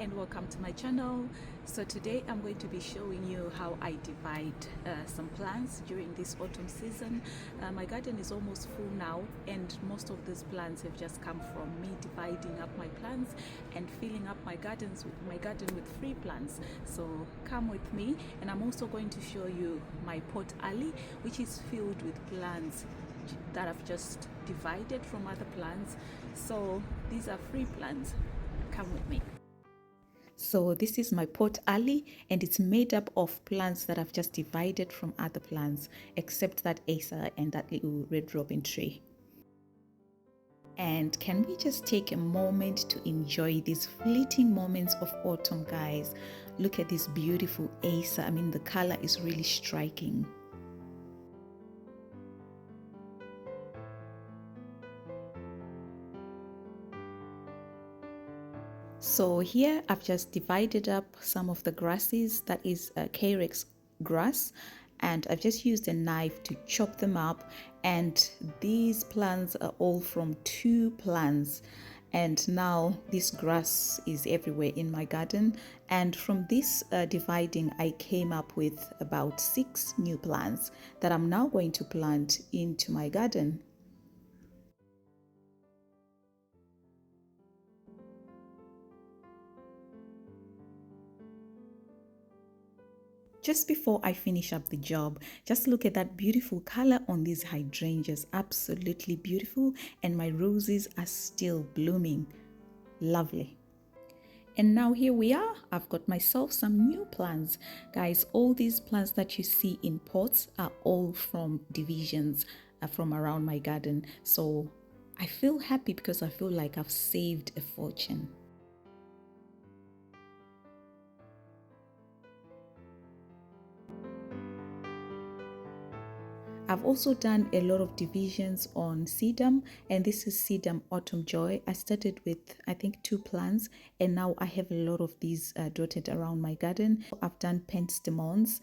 and welcome to my channel. So today I'm going to be showing you how I divide some plants during this autumn season. My garden is almost full now, and most of these plants have just come from me dividing up my plants and filling up my garden with free plants. So come with me, and I'm also going to show you my pot alley, which is filled with plants that I've just divided from other plants. So these are free plants. Come with me. So this is my pot alley, and it's made up of plants that I've just divided from other plants, except that acer and that little red robin tree. And can we just take a moment to enjoy these fleeting moments of autumn, guys? Look at this beautiful acer. I mean, the color is really striking. So here I've just divided up some of the grasses, that is Carex grass, and I've just used a knife to chop them up. And these plants are all from 2 plants. And now this grass is everywhere in my garden. And from this dividing, I came up with about 6 new plants that I'm now going to plant into my garden. Just before I finish up the job, just look at that beautiful color on these hydrangeas. Absolutely beautiful, and my roses are still blooming. Lovely. And now here we are. I've got myself some new plants. Guys, all these plants that you see in pots are all from divisions from around my garden. So I feel happy because I feel like I've saved a fortune. I've also done a lot of divisions on sedum, and this is sedum autumn joy. I started with I think 2 plants, and now I have a lot of these dotted around my garden. I've done pentstemons.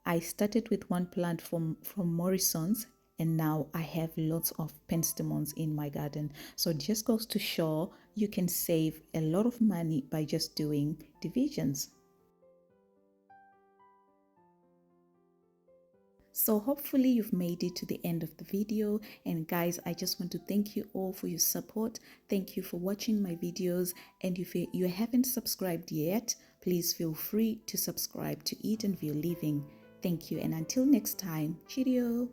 I started with 1 plant from Morrison's, and now I have lots of pentstemons in my garden. So it just goes to show you can save a lot of money by just doing divisions. So hopefully you've made it to the end of the video, and guys, I just want to thank you all for your support. Thank you for watching my videos, and if you haven't subscribed yet, please feel free to subscribe to Eat and View Living. Thank you, and until next time, cheerio.